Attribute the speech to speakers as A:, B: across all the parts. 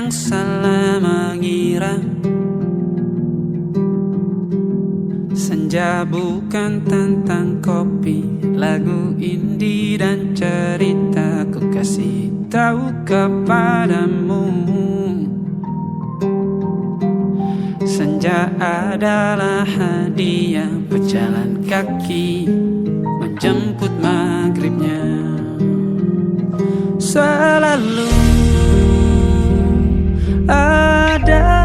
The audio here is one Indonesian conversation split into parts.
A: yang salah mengira senja bukan tentang kopi, lagu indie dan cerita ku kasih tahu kepadamu. Senja adalah hadiah pejalan kaki menjemput maghribnya. Selalu ada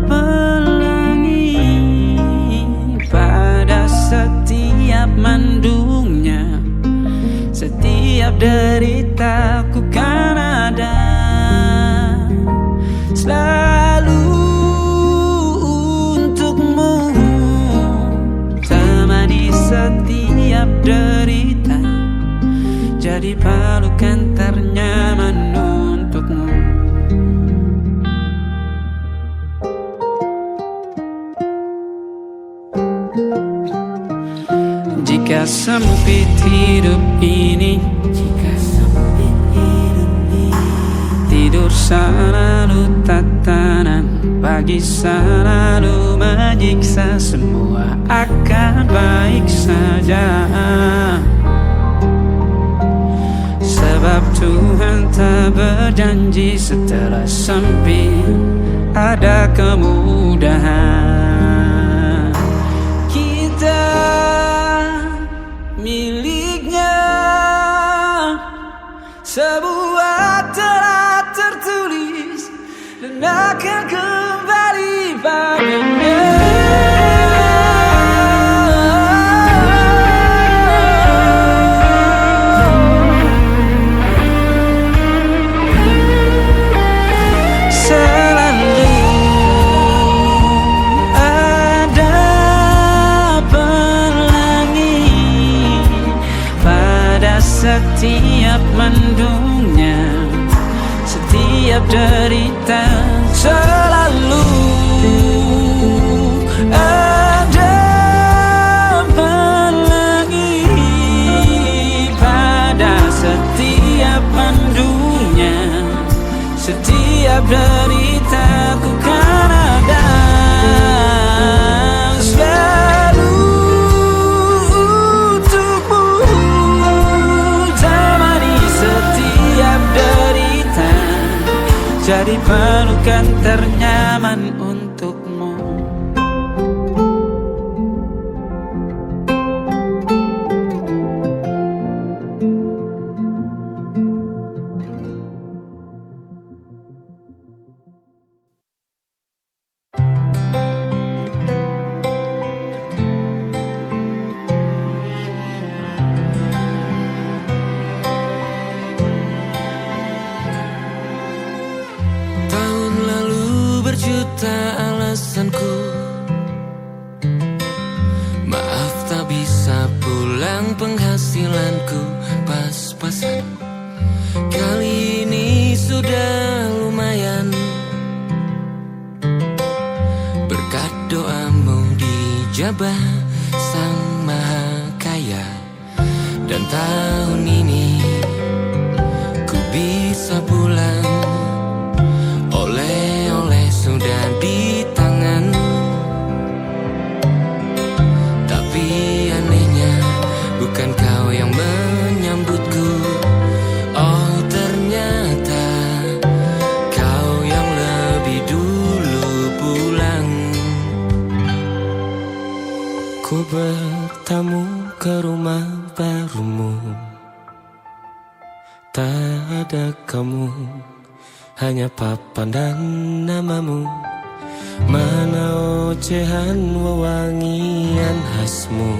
A: pelangi pada setiap mendungnya. Setiap derita ku kan ada selalu untukmu, temani setiap derita, jadi pelukan ternyaman untukmu. Jika sempit hidup ini, tidur selalu tatanan, pagi selalu menyiksa, semua akan baik saja. Sebab Tuhan tak berjanji setelah sempit ada kemudahan. Kita miliknya, sebuah telah tertulis dan akan kembali padanya. Setiap mendungnya, setiap derita, selalu ada pelangi pada setiap mendungnya. Setiap derita ku kan ada selalu untukmu, jadi pelukan ternyaman untukmu.
B: Alasanku maaf tak bisa pulang, penghasilanku pas-pasan. Kali ini sudah lumayan berkat doamu dijabah Sang Maha Kaya. Dan tahun ini ku bisa pulang, oleh-oleh sudah di tangan. Tapi anehnya bukan kau yang menyambutku. Oh ternyata kau yang lebih dulu pulang. Ku bertamu ke rumah barumu, tak ada kamu, hanya papan dan namamu. Mana ocehan wewangian khasmu.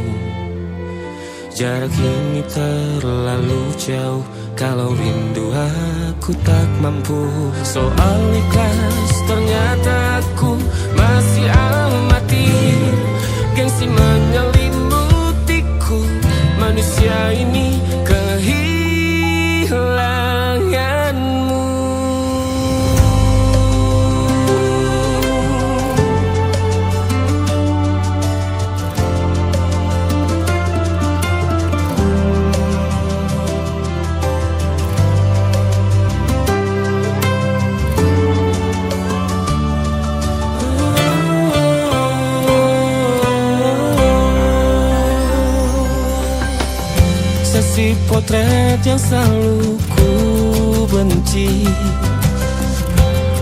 B: Jarak ini terlalu jauh, kalau rindu aku tak mampu. Soal ikhlas ternyata aku masih amati. Gengsi menyelimutiku, manusia ini kehilanganmu. seperti potret yang selalu ku benci.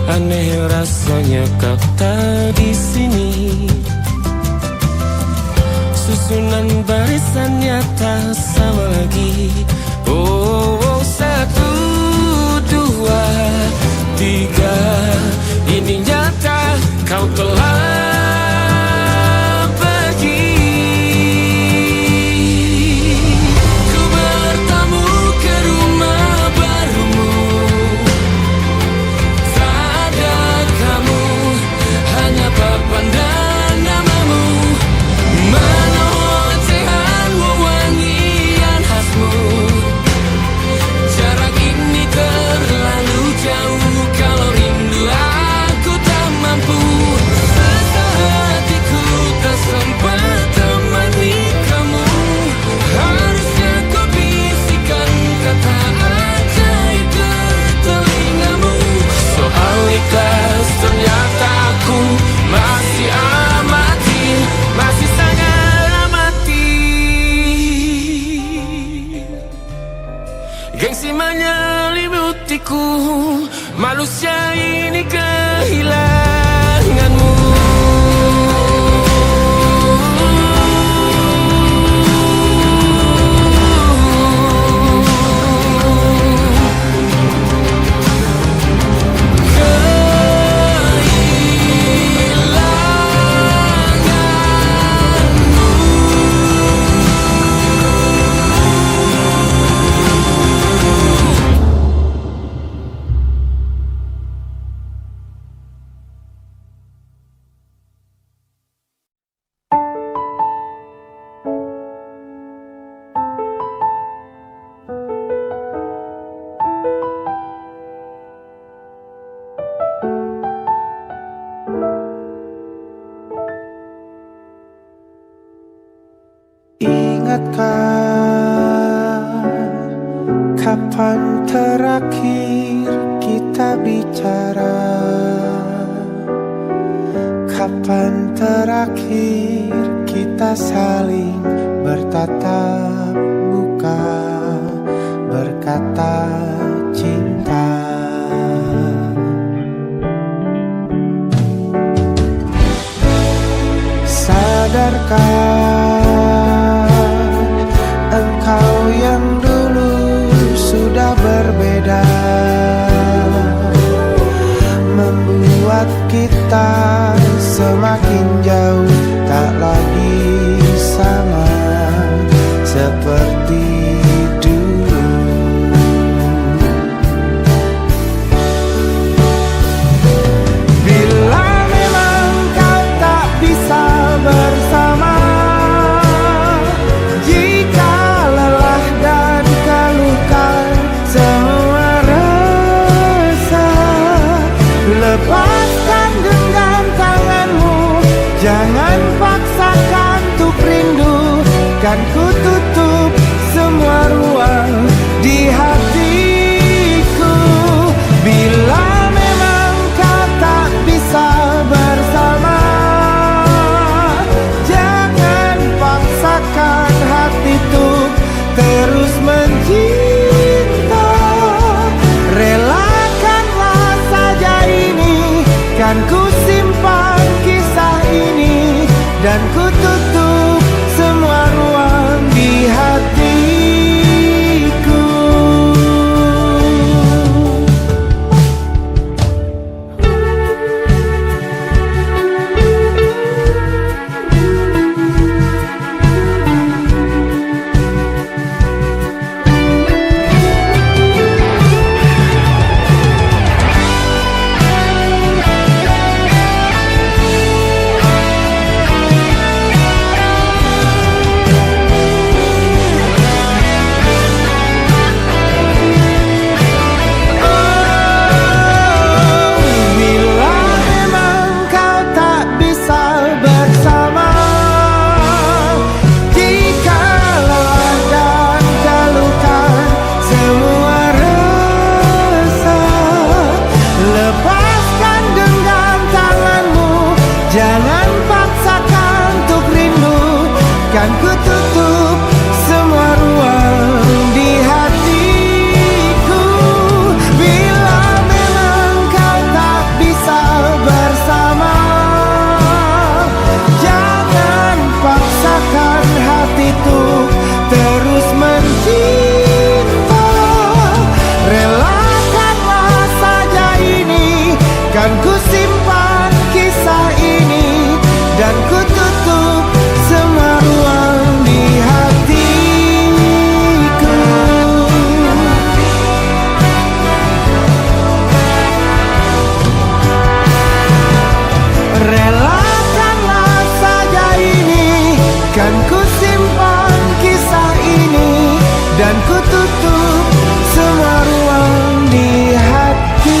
B: Aneh rasanya kau tak di sini. Susunan barisannya tak sama lagi. Oh, 1, 2, 3. Ini nyata kau telah pergi. Ku bertamu ke rumah barumu. Tak ada kamu, hanya papan dan namamu. Mana ocehan wewangian khasmu. Jarak ini terlalu jauh. Kalau rindu aku tak mampu. Hatiku tak sempat temani kamu. Harusnya kau bisikan kata ajaib ke telingamu. Soal ikhlas ternyata aku masih amati, masih sangat amati. Gengsi menyelimutiku, manusia ini kehilanganmu.
C: Ingatkah kapan terakhir kita bicara? Kapan terakhir kita saling bertatap muka, berkata cinta? Sadarkah engkau yang dulu sudah berbeda, membuat kita semakin jauh, tak lagi sama seperti dulu. Bila memang kau tak bisa bersama, jika lelah dan keluhkan semua rasa, lepaskan genggam tanganmu, jangan paksakan untuk rindu. Kan ku tutup semua ruang di hatiku. Bila memang kau tak bisa bersama, jangan paksakan hati untuk terus mencinta. Relakanlah saja ini, kan ku simpan kisah ini, dan ku tutup semua ruang di hatiku. Kan ku tutup semua ruang di Kan ku simpan kisah ini dan ku tutup semua ruang di hatiku.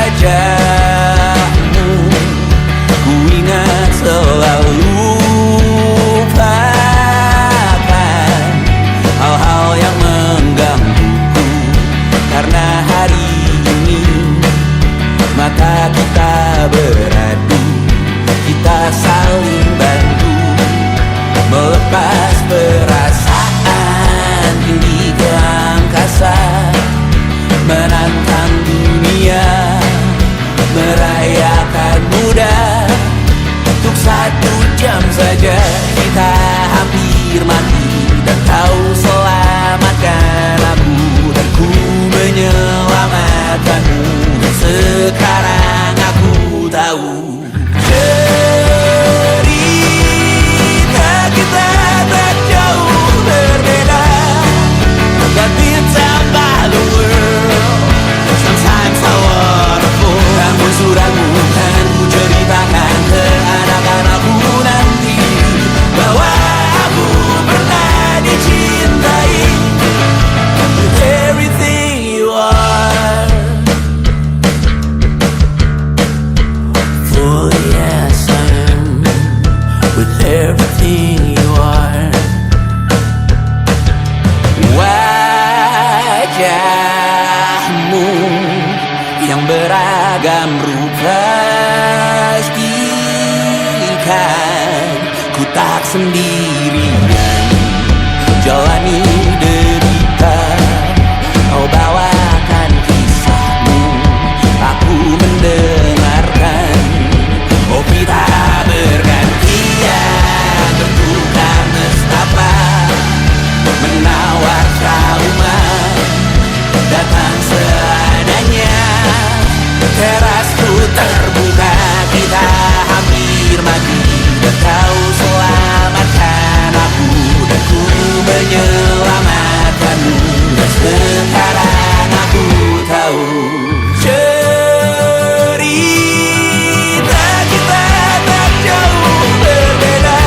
A: Wajahmu ku ingat selalu, lupakan hal-hal yang menggangguku. Karena hari ini mata kita beradu, kita saling bantu melepas perasaan tinggi ke angkasa, menantang dunia, merayakan muda. Untuk 1 jam saja kita hampir mati, dan kau selamatkan aku, dan ku menyelamatkanmu. Dan sekarang aku tahu cerita kita tak jauh berbeda. But it's about the world. Sometimes I wanna fall. Namun suratmu kan ku ceritakan ke anak-anakku nanti, bahwa aku pernah dicintai with everything you are. For yes I am, with everything you are. Wajahmu yang beragam rupa pastikan ku tak sendirian jalani derita. Kau bawakan kisahmu, aku mendengarkan. Oh kita bergantian bertukar nestapa, menawar trauma, datang seadanya. Terasku terbuka, kita hampir mati, dan kau selamatkan aku, dan ku menyelamatkanmu. Dan sekarang aku tahu cerita kita tak jauh berbeda.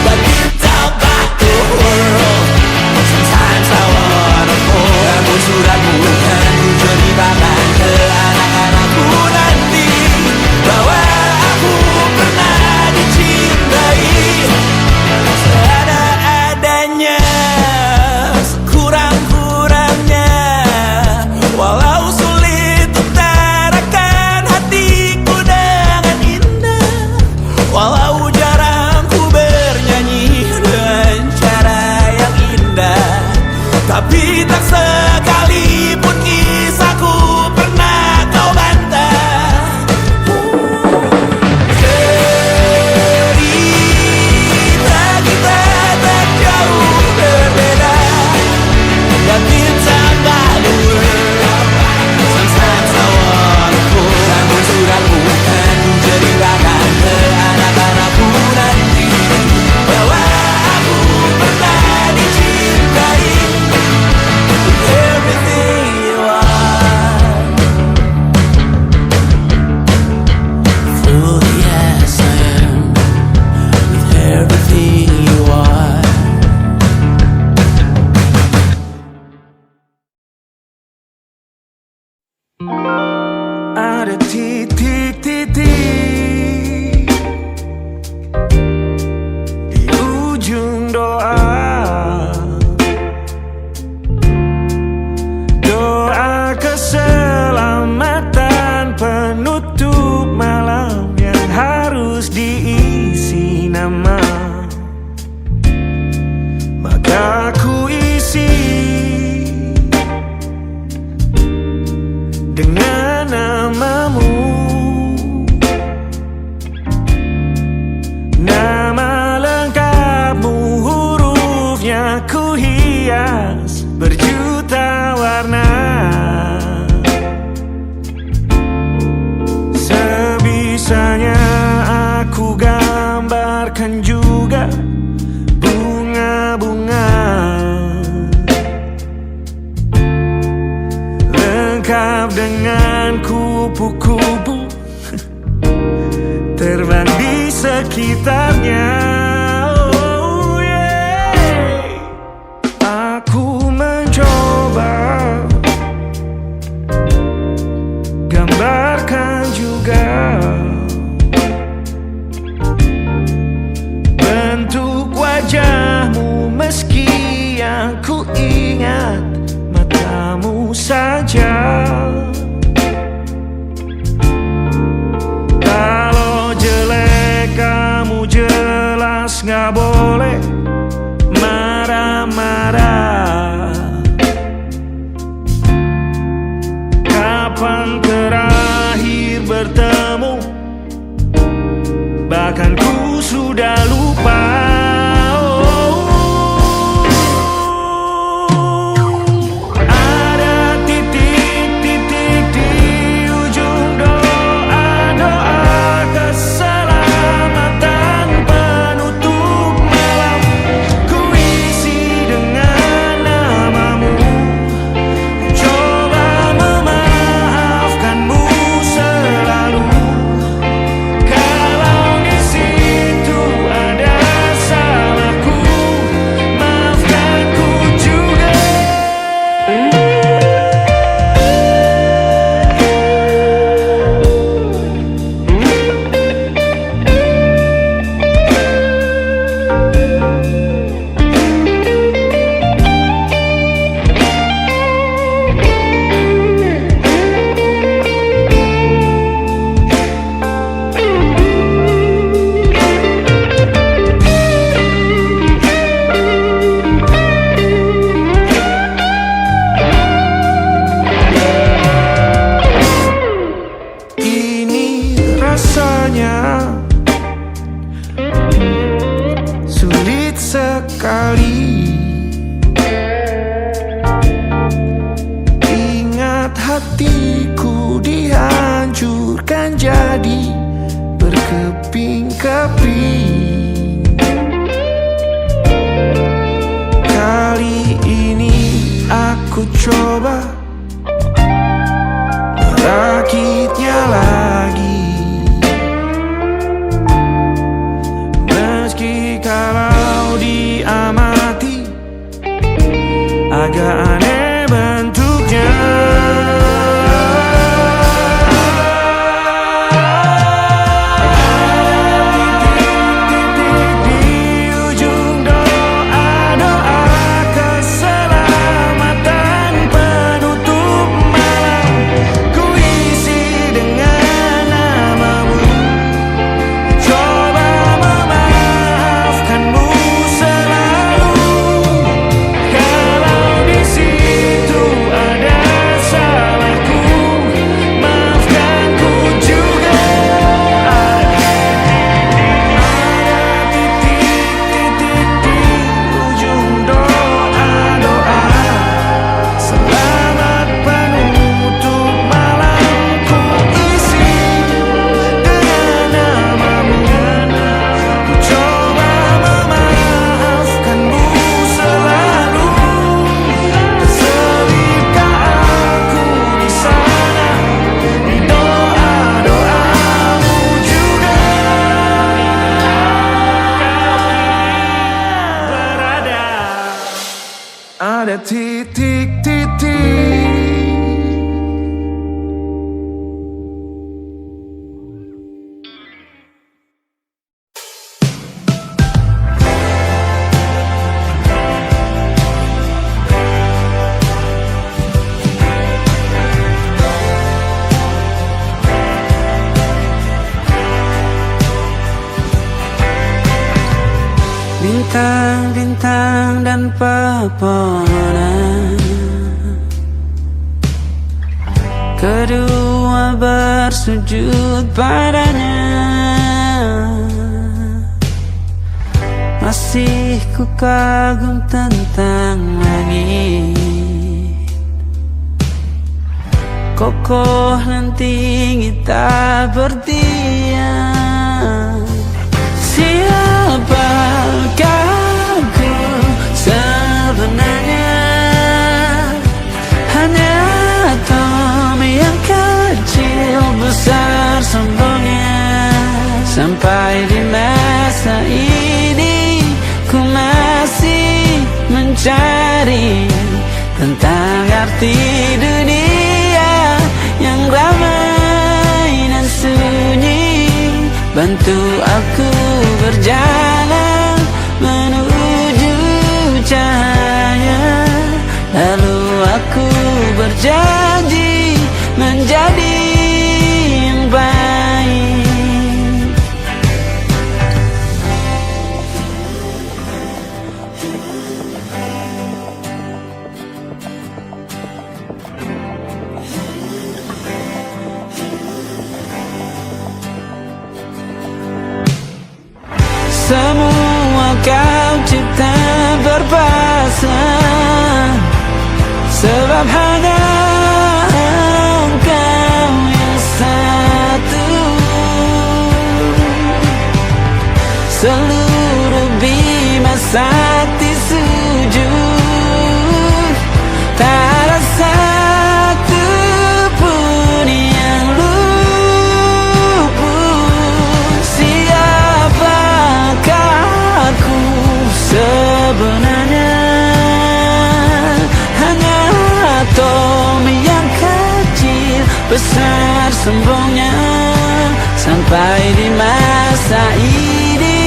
A: But it's about the world. Sometimes I wanna fall. Namun suratmu kan ku ceritakan ke anak-anakku nanti, bahwa aku pernah dicintai seada-adanya, sekurang-kurangnya. Walau
C: sekitarnya. Oh yeah. Aku mencoba gambarkan juga bentuk wajahmu, meski yang ku ingat matamu saja. Kalau jelek kamu jelas gak boleh marah-marah. Kapan terakhir bertemu, bahkan ku sudah lupa. Rasanya sulit sekali. Ingat hatiku dihancurkan jadi berkeping-keping. Kali ini aku coba merakitnya lagi. Kalau diamati agak aneh bentuknya. Ada titik-titik. Bintang-bintang dan pepohonan, kedua bersujud padanya. Masih ku kagum tentang langit, kokoh dan tinggi tak berdiam. Siapakah aku sebenarnya? Hanya atom yang kecil besar sombongnya.
A: Sampai di masa ini ku masih mencari tentang arti dunia yang ramai dan sunyi. Bantu aku berjalan menuju cahaya, lalu aku berjanji menjadi yang baik. Semua kau cipta berpasang, sebab hanya Engkau yang satu. Seluruh bima sakti sujud, tak ada satu pun yang luput. Siapakah aku sebenarnya? Hanya atom yang kecil, besar sombongnya. Sampai di masa ini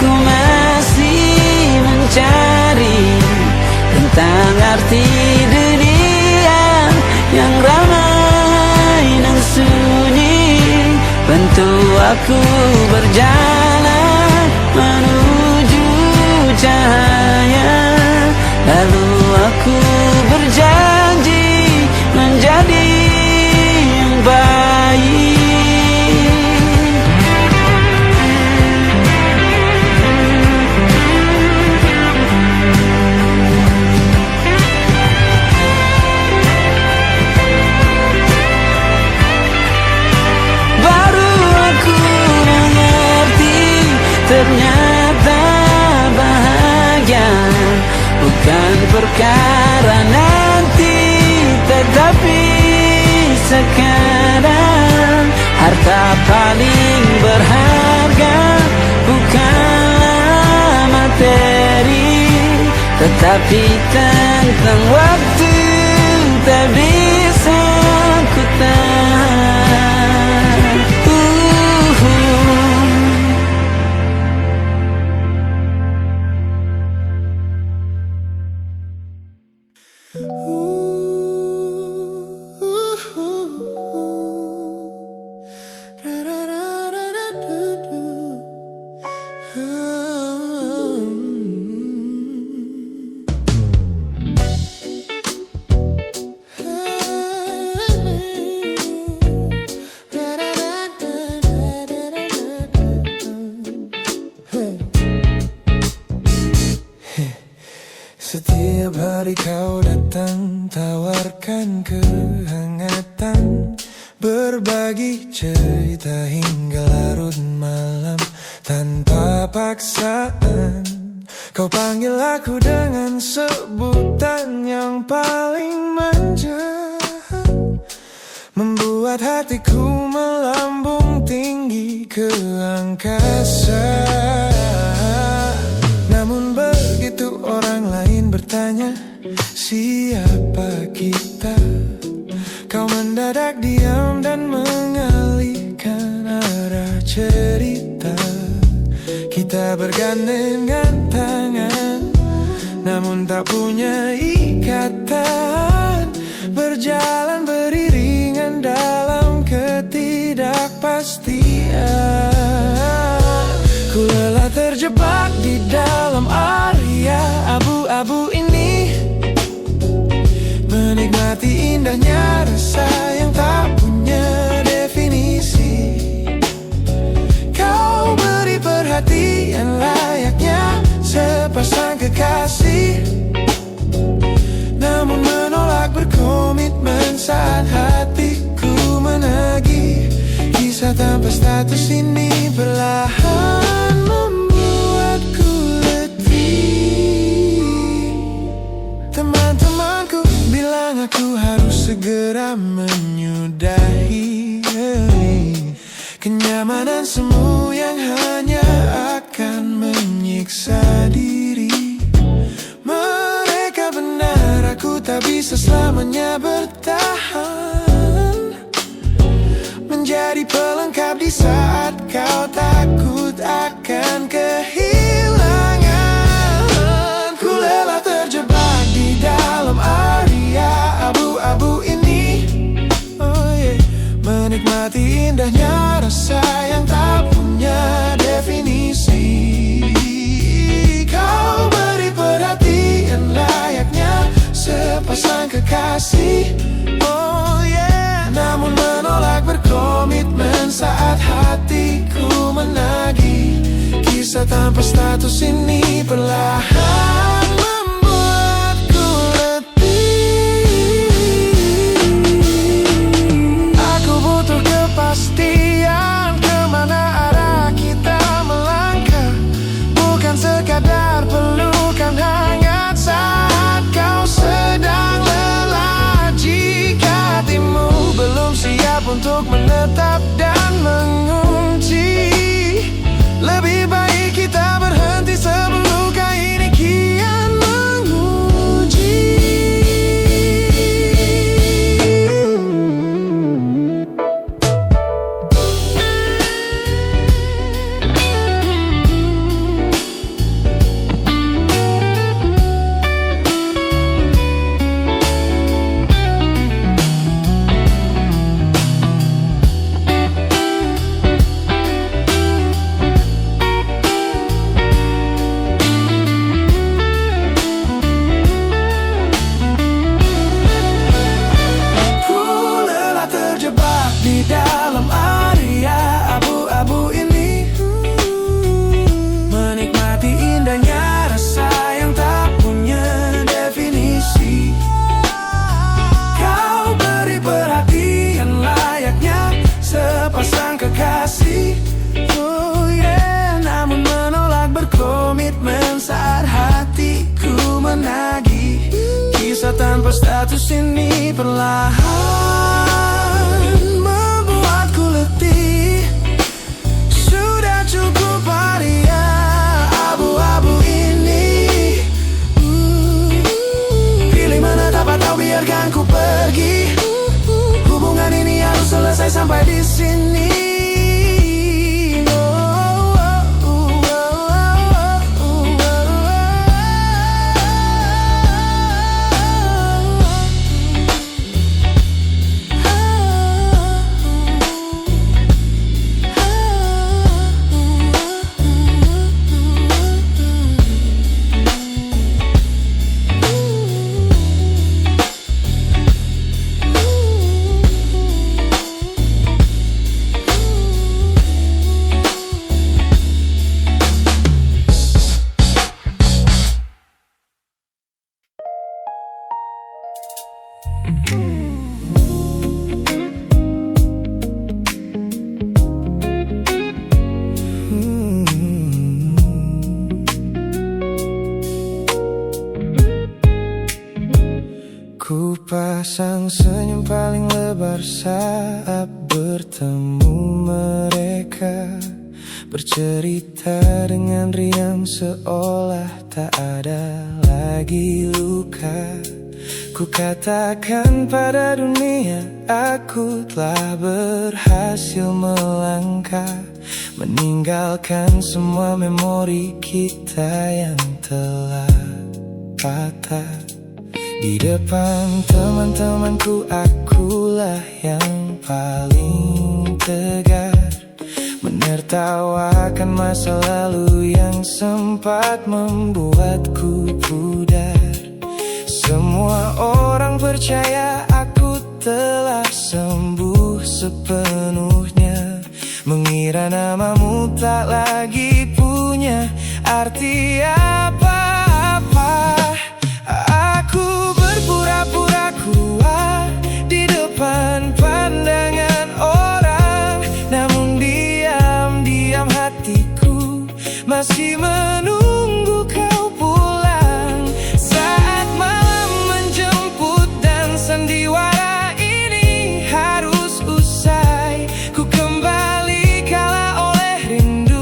A: ku masih mencari tentang arti dunia yang ramai dan sunyi. Bantu aku berjalan menuju cahaya, lalu aku berjanji menjadi yang baik. Baru aku mengerti, ternyata bahagia bukan perkara nanti, tetapi sekarang. Harta paling berharga bukanlah materi, tetapi tentang waktu tak bisa ku tahan.
C: Setiap hari kau datang, tawarkan kehangatan, berbagi cerita hingga larut malam tanpa paksaan. Kau panggil aku dengan sebutan yang paling manja, membuat hatiku melambung tinggi ke angkasa. Namun begitu orang lain bertanya, siapa kita? Kau mendadak diam dan mengalihkan arah cerita. Kita bergandengan tangan, namun tak punya ikatan, berjalan beriringan dalam ketidakpastian. Ku lelah terjebak di dalam area abu-abu ini, menikmati indahnya rasa yang tak punya definisi. Kau beri perhatian layaknya sepasang kekasih, namun menolak berkomitmen saat hatiku menagih. Kisah tanpa status ini perlahan membuatku letih. Teman-temanku bilang aku harus segera menyudahi kenyamanan semu yang hanya akan menyiksa diri. Mereka benar, aku tak bisa selamanya bertahan menjadi pelengkap di saat kau takut akan kehilangan. Ku lelah terjebak di dalam area abu-abu ini. Oh yeah. Menikmati indahnya rasa yang tak punya definisi. Kau beri perhatian layaknya sepasang kekasih. Oh yeah. Namun menolak berkomitmen saat hatiku menagih. Kisah tanpa status ini perlahan membuatku letih. Aku butuh kepastian kemana arah kita melangkah. Bukan sekadar pelukan hangat saat kau sedang lelah. Jika hatimu belum siap untuk menetap dan mengunci, lebih baik kita berhenti sebelum luka ini kian menguji. Di dalam area abu-abu ini, menikmati indahnya rasa yang tak punya definisi. Kau beri perhatian layaknya sepasang kekasih. Oh yeah. Namun menolak berkomitmen saat hatiku menagih. Kisah tanpa status ini perlahan membuatku letih. Sudah cukup area abu-abu ini. Pilih menetap atau biarkan ku pergi. Hubungan ini harus selesai sampai di sini. Ku pasang senyum paling lebar saat bertemu mereka. Bercerita dengan riang seolah tak ada lagi luka. Ku katakan pada dunia aku telah berhasil melangkah, meninggalkan semua memori kita yang telah patah. Di depan teman-temanku akulah yang paling tegar, menertawakan masa lalu yang sempat membuatku pudar. Semua orang percaya aku telah sembuh sepenuhnya, mengira namamu tak lagi punya arti apa-apa. Aku berpura-pura kuat di depan pandangan orang, namun diam-diam hatiku masih menunggu kau pulang. Saat malam menjemput dan sandiwara ini harus usai, ku kembali kalah oleh rindu.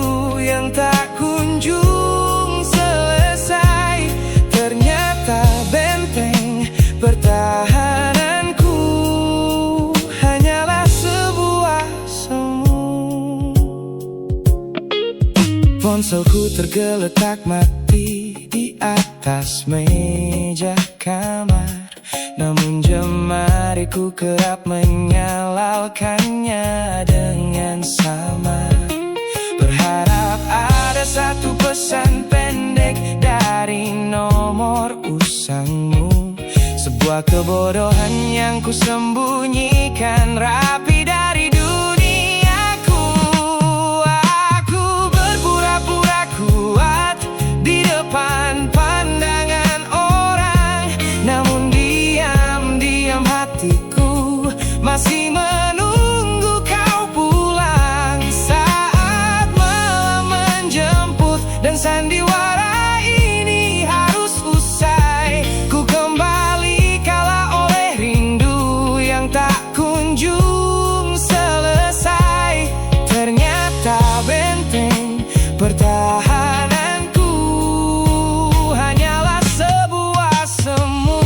C: Ponselku tergeletak mati di atas meja kamar, namun jemariku kerap menyalakannya dengan samar. Berharap ada satu pesan pendek dari nomor usangmu, sebuah kebodohan yang ku sembunyikan rapi dari duniaku. Aku berpura-pura kuat di depan pandangan orang, namun diam-diam hatiku masih menunggu kau pulang. Saat malam menjemput dan sandiwara ini harus usai, ku kembali kala oleh rindu yang tak kunjung selesai. Ternyata benteng pertahananku hanyalah sebuah semu,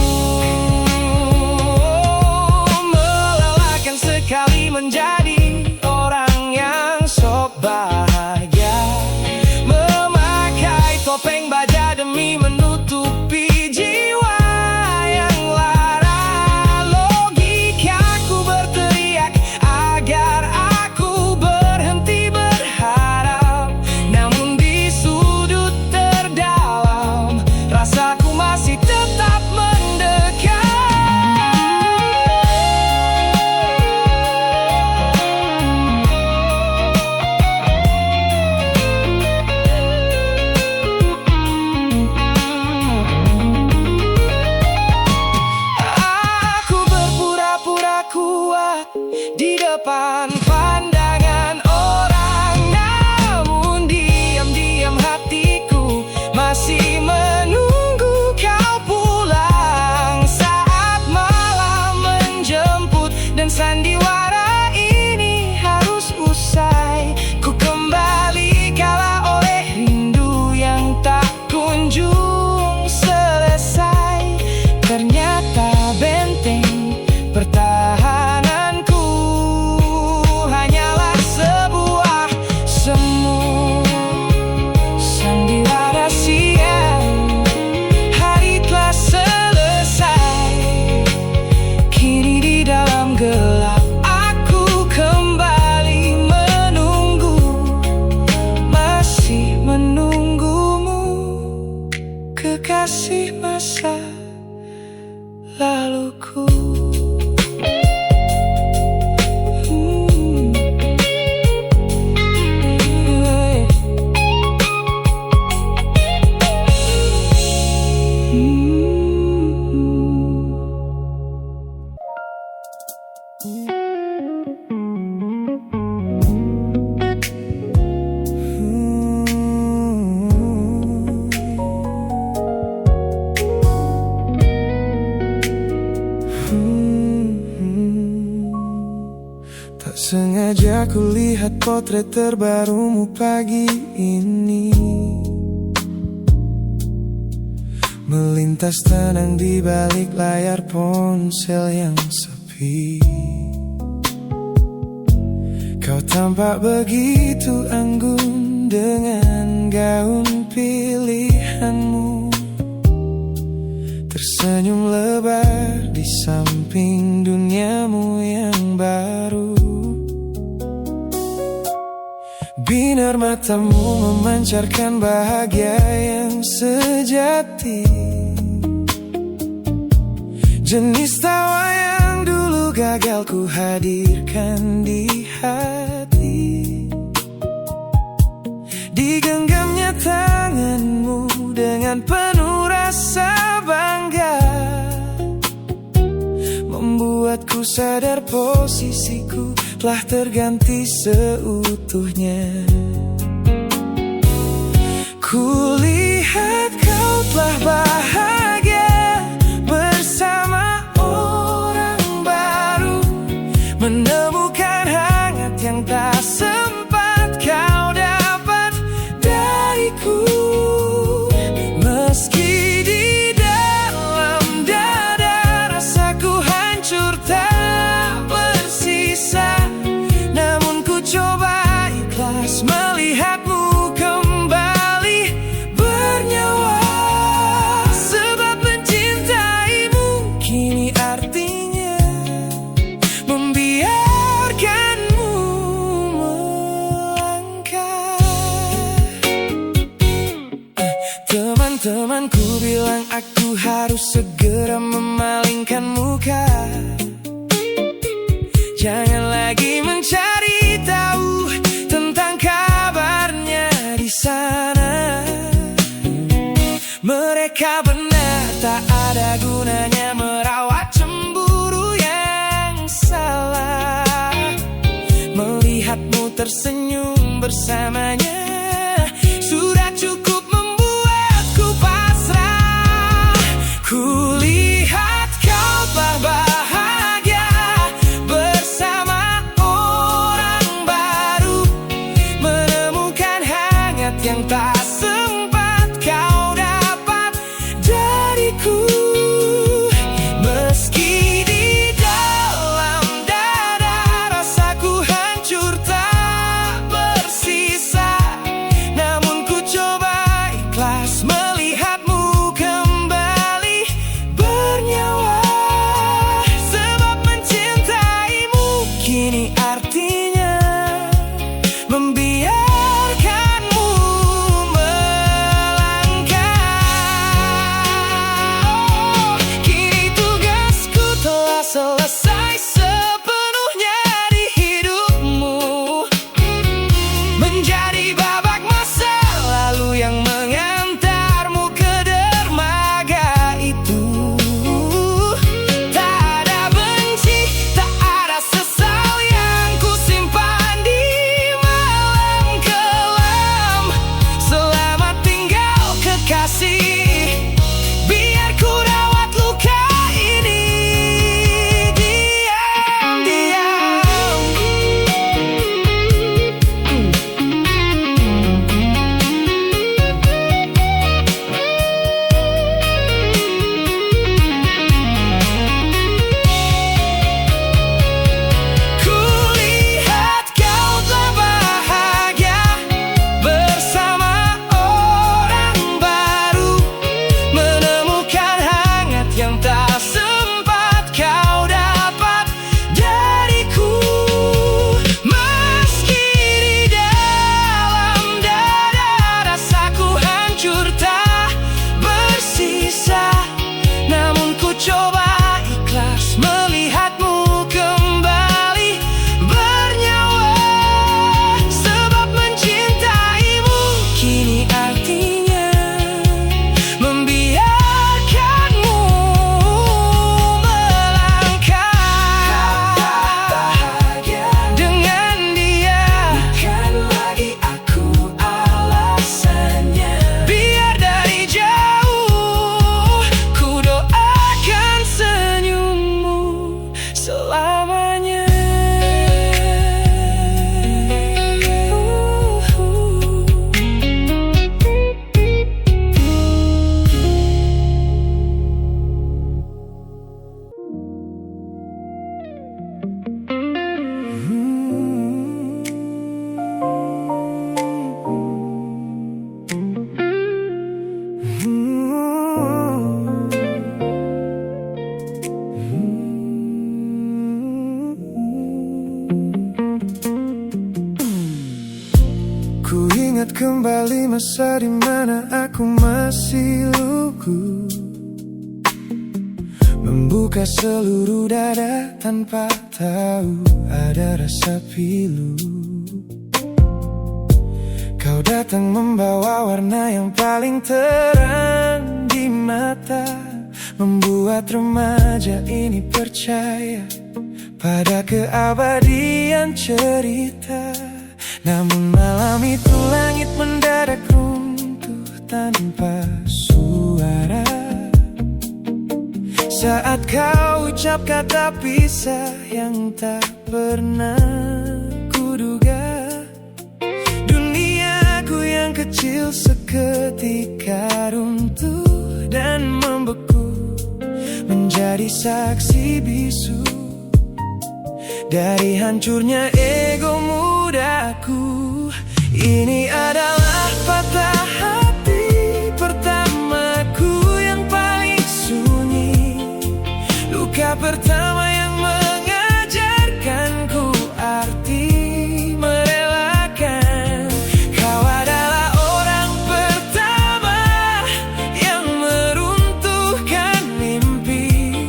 C: melelahkan sekali menjadi orang yang sok bahagia, memakai topeng baja demi menutupi jiwa yang lara. Logikaku berteriak agar aku berhenti berharap, namun di sudut terdalam rasaku masih tetap mendekat. Aku berpura-pura kuat di depan pandangan orang, namun diam-diam hatiku masih menunggu kau pulang. Saat malam menjemput dan sandiwara ini harus usai, ku kembali kala oleh rindu yang tak kunjung selesai. Ternyata benteng pertahananku hanyalah sebuah semu, sandiwara siang. Hari telah selesai, kini di dalam gelap aku kembali menunggu, masih menunggumu, kekasih masa laluku. Tak sengaja ku lihat potret terbarumu pagi ini, melintas tenang di balik layar ponsel yang sepi. Kau tampak begitu anggun dengan gaun pilihanmu, tersenyum lebar di samping duniamu yang baru. Binar matamu memancarkan bahagia yang sejati, jenis tawa yang dulu gagal ku hadirkan di hati. Digenggamnya tanganmu dengan penuh rasa bangga, membuatku sadar posisiku telah terganti seutuhnya. Kulihat kau telah bahagia bersama orang baru, menemukan hangat yang tak sempat kau dapat dariku. Meski di dalam dada rasaku hancur tak bersisa, namun ku coba ikhlas melihatmu kembali. palingkan muka. Jangan lagi mencari tahu tentang kabarnya di sana. Mereka benar, tak ada gunanya merawat cemburu yang salah. Melihatmu tersenyum bersamanya sudah cukup membuatku pasrah. Kulihat kau telah bahagia bersama orang baru, menemukan hangat yang tak sempat kau dapat dariku. Meski di dalam dada rasaku hancur tak bersisa, namun ku coba ikhlas melihatmu kembali bernyawa. Sebab mencintaimu kini artinya membiarkanmu melangkah. Kini tugasku telah selesai sepenuhnya di hidupmu, menjadi babak masa lalu yang mengantarmu ke dermaga itu. Tak ada benci, tak ada sesal yang ku simpan di malam kelam. Selamat tinggal kekasih, biar ku rawat luka ini diam-diam. Kulihat kau telah bahagia bersama orang baru, menemukan hangat yang tak sempat kau dapat dariku. Meski di dalam dada rasaku hancur tak bersisa, namun ku coba ikhlas melihatmu kembali bernyawa. Sebab mencintaimu kini artinya membiarkanmu melangkah. Dengan dia bukan lagi aku alasannya. Biar dari jauh ku doakan senyummu selamanya. Ku ingat kembali masa di mana aku masih lugu, membuka seluruh dada tanpa tahu ada rasa pilu. Kau datang membawa warna yang paling terang di mata, membuat remaja ini percaya pada keabadian cerita. Namun malam itu langit mendadak runtuh tanpa suara saat kau ucap kata pisah yang tak pernah kuduga. Duniaku yang kecil seketika runtuh dan membeku, menjadi saksi bisu dari hancurnya ego mudaku. Ini adalah patah hati pertamaku yang paling sunyi, luka pertama yang mengajarkanku arti merelakan. Kau adalah orang pertama yang meruntuhkan mimpi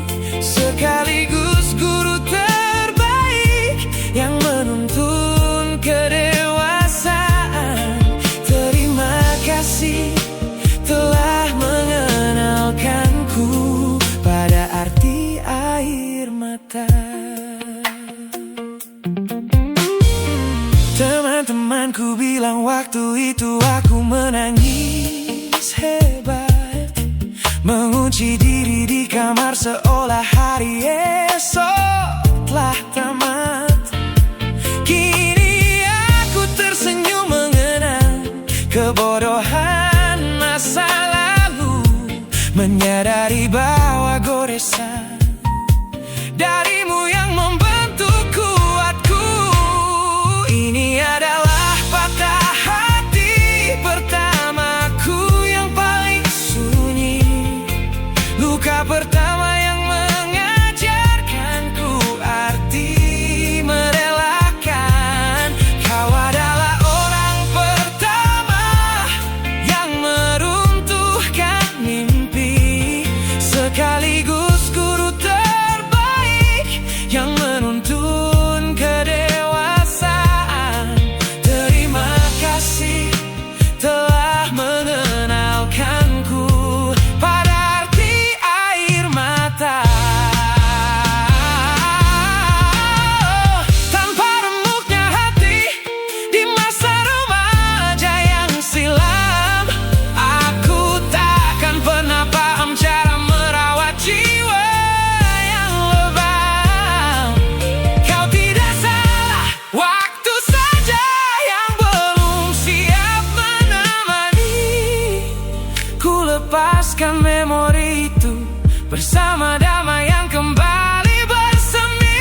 B: seolah hari esok telah tamat. Kini aku tersenyum mengenang kebodohan masa lalu, menyadari bahwa goresan darimu yang membentuk kuatku. Ini adalah patah hati pertamaku yang paling sunyi, luka pertama yang mengajarkanku arti merelakan. Kau adalah orang pertama yang meruntuhkan mimpi, sekaligus guru terbaik yang menuntun kedewasaan. Terima kasih telah mengenalkanku pada arti air mata. Tanpa remuknya hati di masa remaja yang silam, aku takkan pernah paham cara merawat jiwa yang lebam. Kau tidak salah, waktu saja yang belum siap menemani. Ku lepaskan memori itu bersama damai yang kembali bersemi.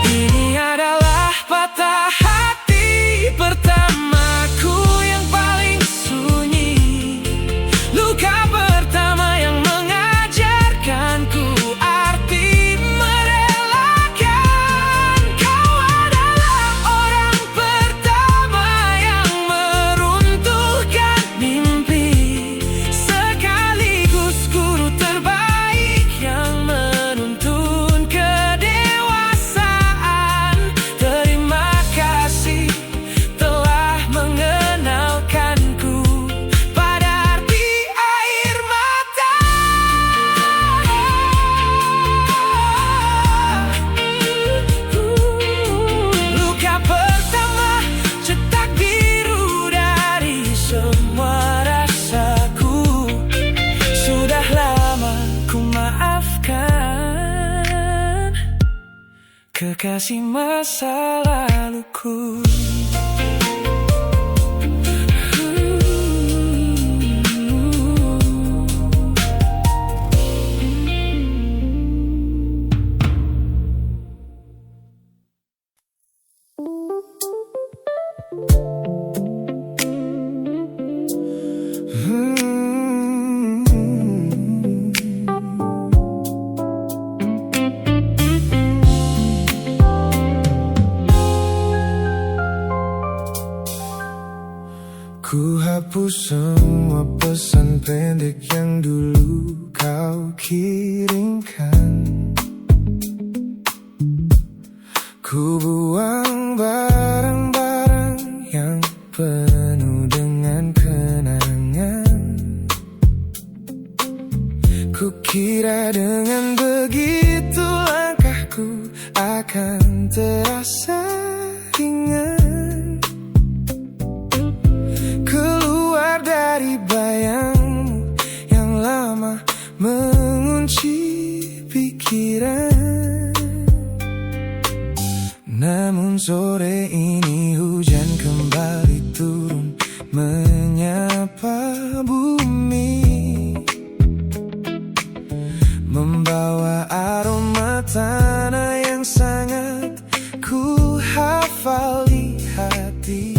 B: Ini adalah patah hati pertamaku yang paling sunyi, luka pertama yang mengajarkanku arti merelakan. Kau adalah orang pertama yang meruntuhkan mimpi, sekaligus guru terbaik yang menuntun kedewasaan. Terima kasih telah mengenalkanku pada arti air mata. Luka pertama cetak biru dari semua rasaku. Sudah lama ku maafkan kekasih masa laluku.
C: Ku hapus semua pesan pendek yang dulu kau kirimkan. Ku buang barang-barang yang penuh dengan kenangan. Ku kira dengan begitu langkahku akan terasa ringan, keluar dari bayangmu yang lama mengunci pikiran. Namun sore ini hujan kembali turun menyapa bumi, membawa aroma tanah yang sangat ku hafal di hati.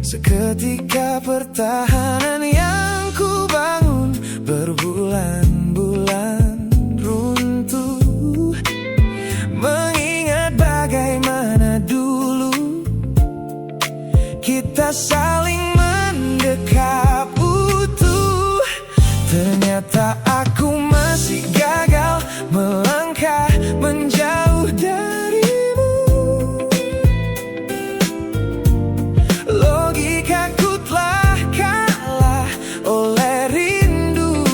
C: Seketika pertahanan yang ku bangun berbulan-bulan runtuh, mengingat bagaimana dulu kita saling mendekap utuh. Ternyata aku masih gagal melangkah menjauh darimu. Logikaku telah kalah oleh rindu.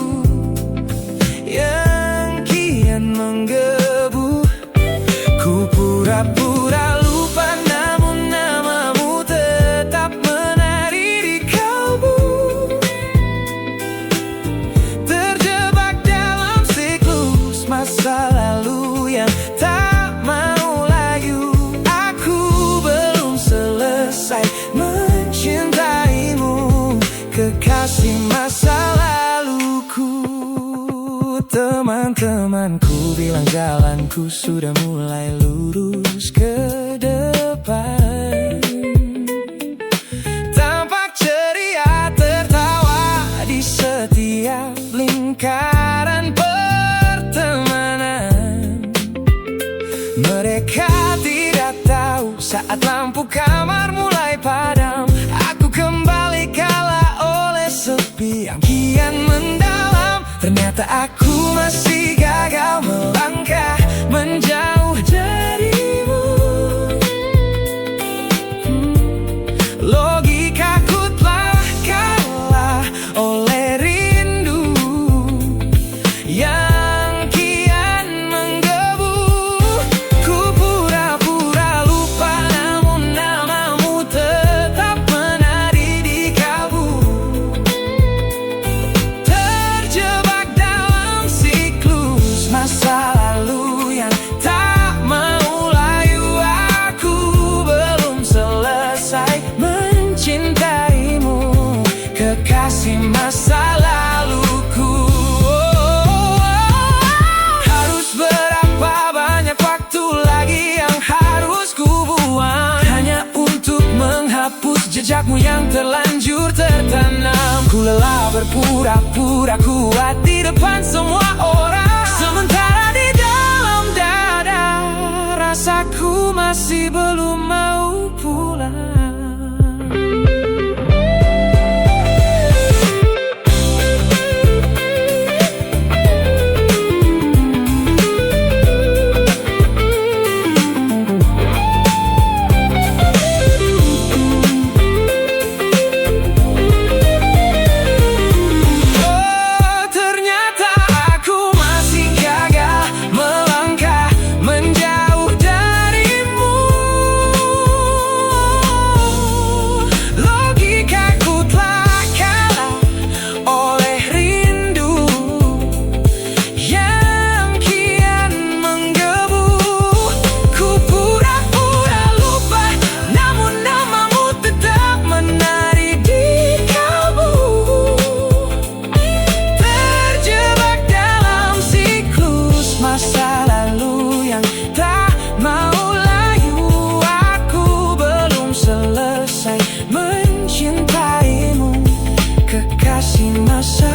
C: Teman-temanku bilang jalanku sudah mulai lurus ke depan. Tampak ceria tertawa di setiap lingkaran pertemanan. Mereka tidak tahu saat lampu kamar mulai padam, aku kembali kalah oleh sepi yang kian mendalam. Ternyata aku masih gagal melangkah menjauh darimu. Logikaku telah kalah oleh rindu yang kian menggebu. Ku pura-pura lupa, namun namamu tetap menari di kalbu. Terjebak dalam siklus masa lalu yang tak mau layu. Aku belum selesai mencintaimu, kekasih masa laluku. Harus berapa banyak waktu lagi yang harus ku buang hanya untuk menghapus jejakmu yang terlanjur tertanam. Ku lelah berpura-pura kuat di depan semua orang, sementara di dalam dada rasaku masih belum mau pulang. Ternyata aku masih gagal melangkah menjauh darimu. Logikaku telah kalah oleh rindu yang kian menggebu. Ku pura-pura lupa, namun namamu tetap menari di kalbu. Terjebak dalam siklus masa lalu yang tak mau layu. Aku belum selesai mencintaimu, kekasih masa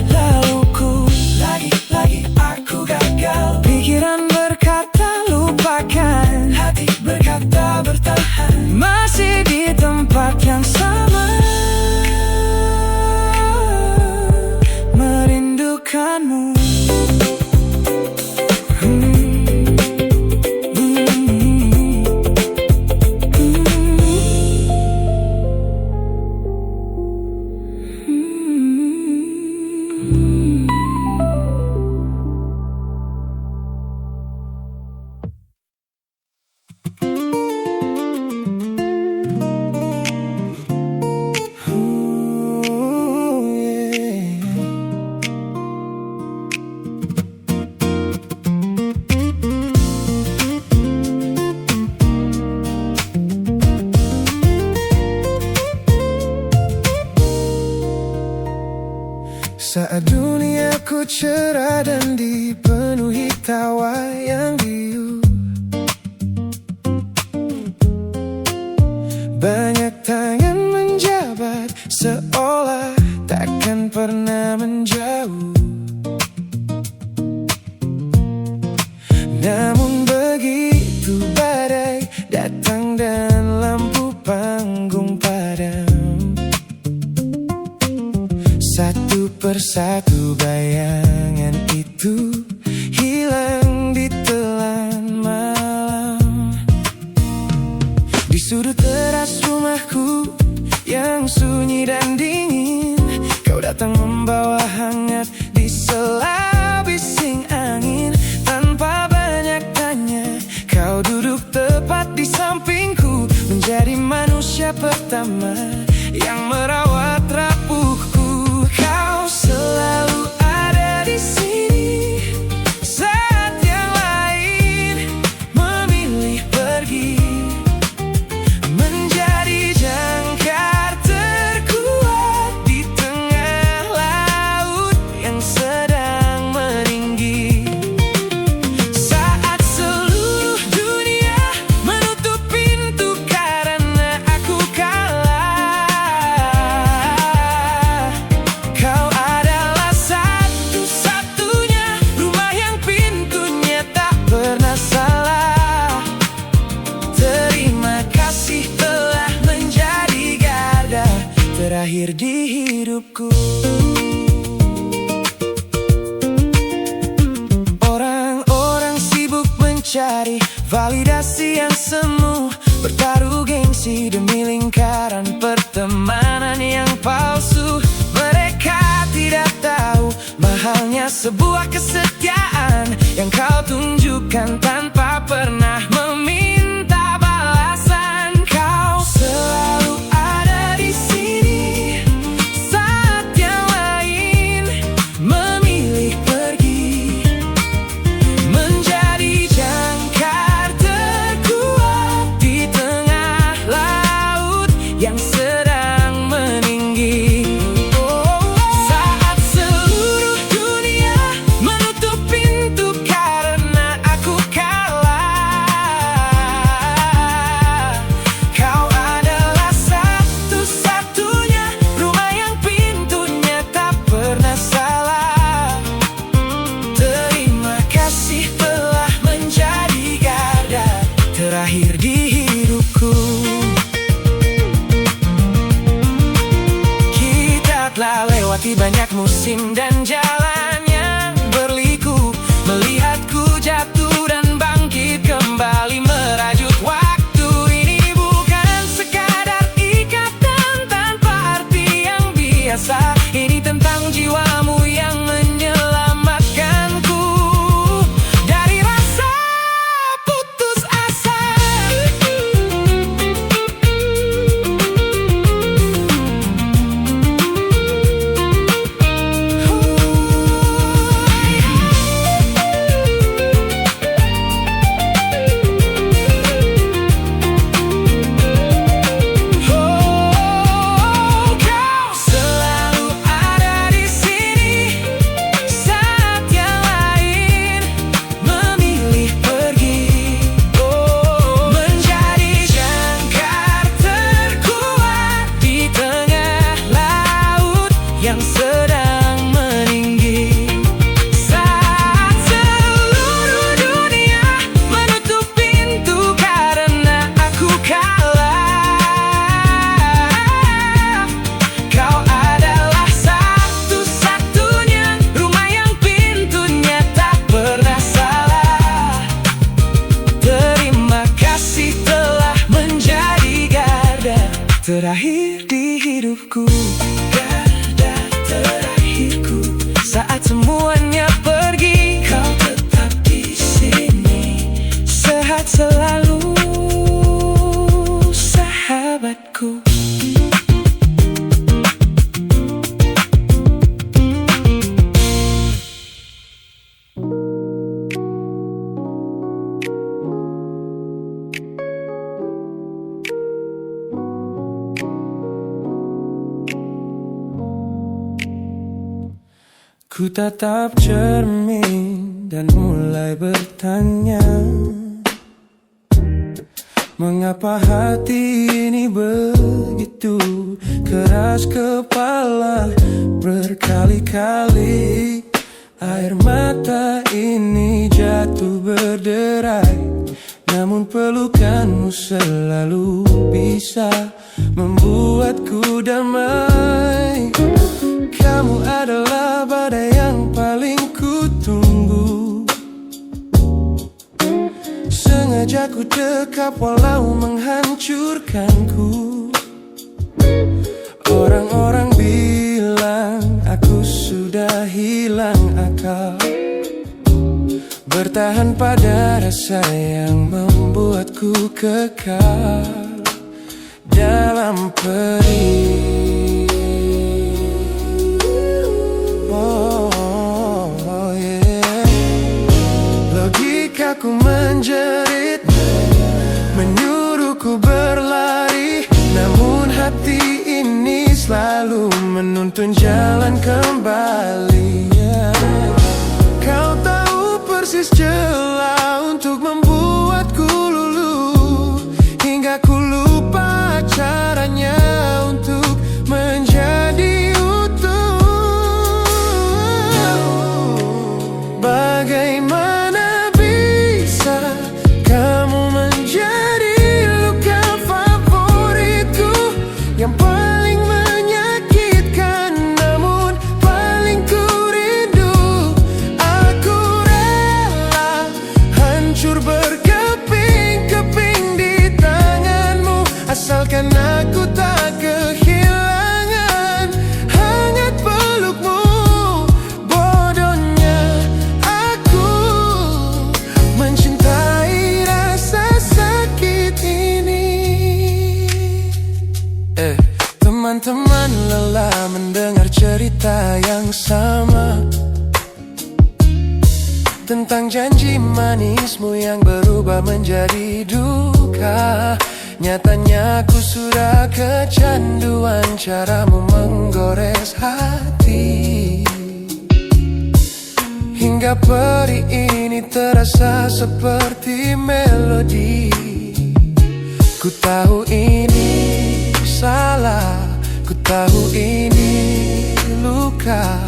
C: laluku. Lagi-lagi aku gagal. Pikiran berkata lupakan, hati berkata bertahan, masih di tempat yang sama, merindukanmu. Saat duniaku cerah dan dipenuhi tawa yang riuh, banyak tangan menjabat seolah takkan pernah menjauh. Namun begitu badai datang dan lampu panggung padam, satu persatu bayangan itu hilang di telan malam. Di sudut teras rumahku yang sunyi dan dingin, kau datang membawa hangat di sela bising angin. Tanpa banyak tanya, kau duduk tepat di sampingku, menjadi manusia pertama yang merawat rapuhku. Kau selalu ada di sini saat yang lain memilih pergi, menjadi jangkar terkuat di tengah laut yang sedang meninggi. hidupku. Orang-orang sibuk mencari validasi yang semu, bertaruh gengsi demi lingkaran pertemanan yang palsu. Mereka tidak tahu mahalnya sebuah kesetiaan yang kau tunjukkan tanpa pernah meminta balasan. Kau selalu ada di sini saat yang lain memilih pergi, menjadi jangkar terkuat di tengah laut yang sedang meninggi. Saat seluruh dunia menutup pintu karena aku kalah, kau adalah satu-satunya rumah yang pintunya tak pernah salah. Terima kasih telah menjadi garda terakhir di hidupku. Kita telah lewati banyak musim dan jalan yang berliku, melihatku jatuh dan bangkit kembali merajut waktu. Ini bukan sekadar ikatan tanpa arti yang biasa, ini tentang jiwamu yang menyelamatkanku dari rasa putus asa. Kau selalu ada di sini saat yang lain memilih pergi, menjadi jangkar terkuat di tengah laut yang sedang meninggi. Saat seluruh dunia menutup pintu karena aku kalah, kau adalah satu-satunya rumah yang pintunya tak pernah salah. Terima kasih telah menjadi garda terakhir di hidupku. Garda terakhirku saat semuanya pergi, kau tetap di sini. Sehat selalu, sahabatku. Ku tatap cermin dan mulai bertanya, mengapa hati ini begitu keras kepala? Berkali-kali air mata ini jatuh berderai, namun pelukanmu selalu bisa membuatku damai. Kamu adalah badai yang paling ku tunggu, sengaja ku dekap walau menghancurkanku. Orang-orang bilang aku sudah hilang akal, bertahan pada rasa yang membuatku kekal dalam perih. Logikaku menjerit, menyuruhku berlari, namun hati ini selalu menuntun jalan kembali. Kau tahu persis celah untuk membuatku luluh, hingga ku lupa caranya untuk menjadi utuh. Bagaimana bisa kamu menjadi luka favoritku yang paling menyakitkan tentang janji manismu yang berubah menjadi duka. Nyatanya aku sudah kecanduan caramu menggores hati. Hingga peri ini terasa seperti melodi. Ku tahu ini salah, ku tahu ini luka,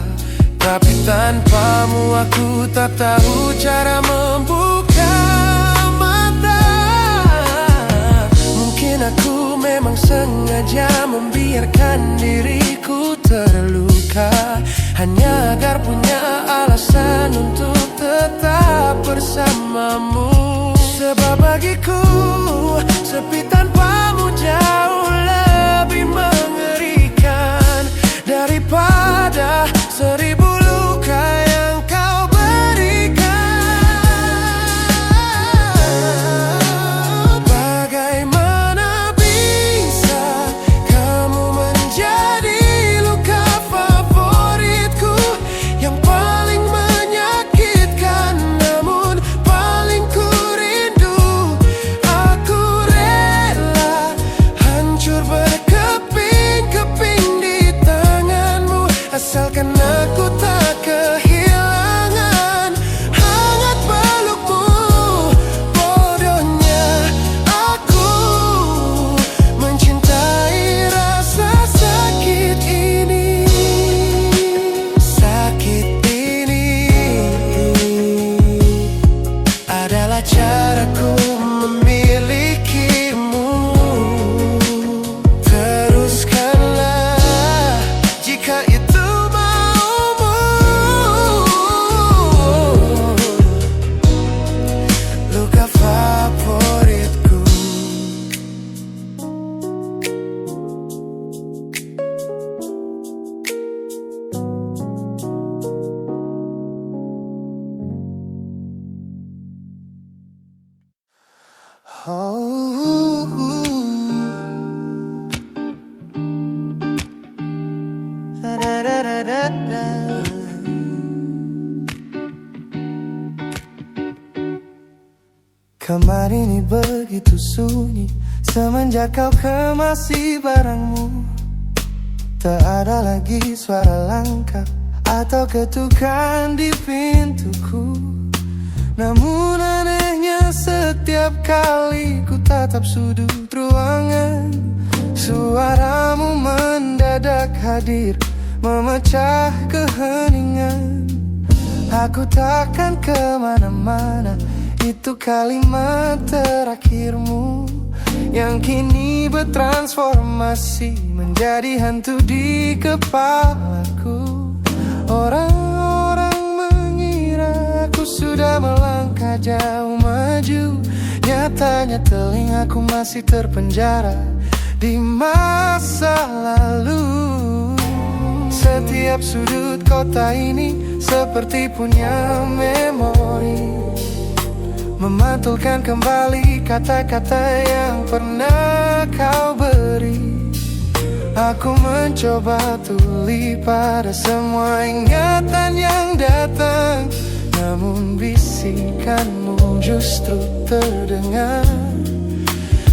C: tapi tanpamu aku tak tahu cara membuka mata. Mungkin aku memang sengaja membiarkan diriku terluka, hanya agar punya alasan untuk tetap bersamamu. Sebab bagiku sepi tanpamu jauh lebih mengerikan daripada 1000 luka yang kau berikan. Bagaimana bisa kamu menjadi luka favoritku yang paling menyakitkan, namun paling ku rindu. Aku rela hancur berkeping-keping di tanganmu, asalkan aku tak kehilangan hangat pelukmu. Bodohnya aku mencintai rasa sakit ini. Sakit ini adalah caraku memilikimu. Teruskanlah jika itu maumu. Luka favoritku. Kamar ini begitu sunyi semenjak kau kemasi barangmu. Tak ada lagi suara langkah atau ketukan di pintuku. Namun anehnya setiap kali ku tatap sudut ruangan, suaramu mendadak hadir memecah keheningan. Aku takkan kemana-mana, itu kalimat terakhirmu yang kini bertransformasi menjadi hantu di kepalaku. Orang-orang mengira aku sudah melangkah jauh maju, nyatanya telingaku masih terpenjara di masa lalu. Setiap sudut kota ini seperti punya memori, memantulkan kembali kata-kata yang pernah kau beri. Aku mencoba tuli pada semua ingatan yang datang, namun bisikanmu justru terdengar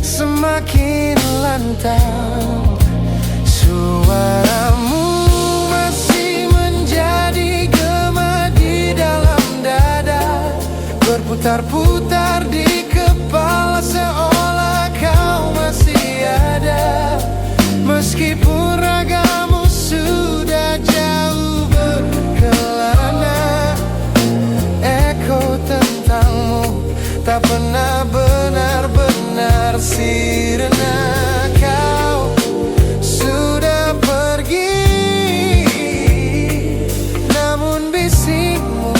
C: semakin lantang. Suaramu masih menjadi gema di dalam dada, berputar-putar di kepala seolah kau masih ada. Meskipun ragamu sudah jauh berkelana, eko tentangmu tak pernah benar-benar sirna. Kau sudah pergi, namun bisikmu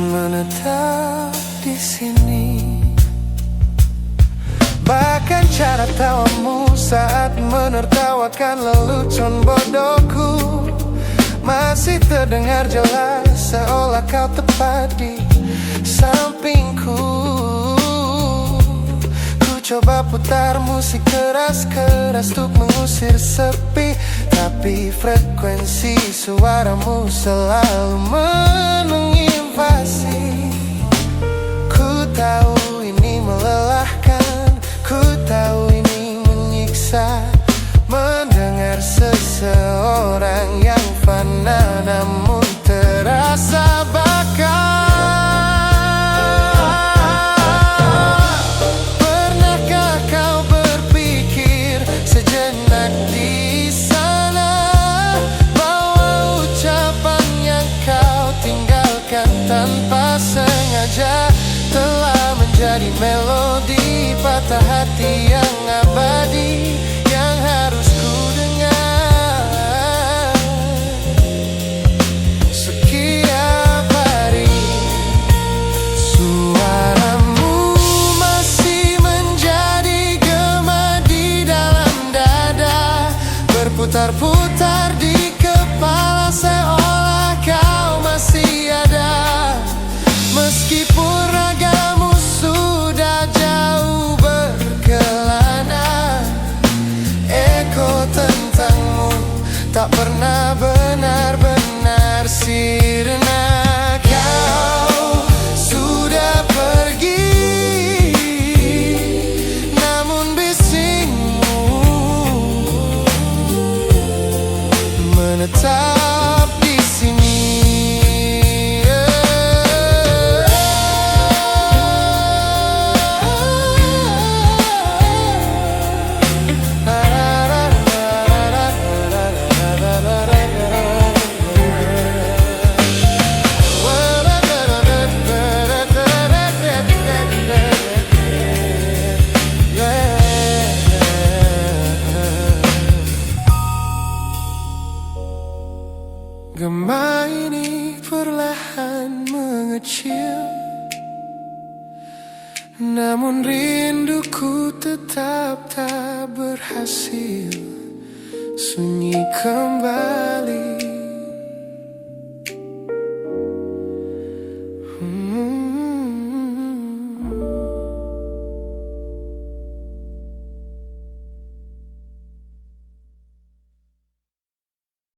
C: menetap di sini. Bahkan cara tawamu saat menertawakan lelucon bodohku masih terdengar jelas, seolah kau tepat di sampingku. Ku coba putar musik keras-keras untuk mengusir sepi,
D: Tapi frekuensi suaramu selalu menginvasi. Ku tahu ini melelahkan, ku tahu ini menyiksa, mendengar seseorang yang fana namun terasa bakal. Pernahkah kau berpikir sejenak di sana bahwa ucapan yang kau tinggalkan tanpa sengaja telah menjadi melodi patah hati yang abadi yang harus ku dengar setiap hari. Suaramu masih menjadi gema di dalam dada, berputar-putar di kepala seolah kau masih ada. Meskipun ragamu sudah jauh berkelana, eko tentangmu tak pernah benar-benar sirna. Kau sudah pergi, namun bisingmu menetap di sini. Gema ini perlahan mengecil, namun rinduku tetap tak berhasil. Sunyi kembali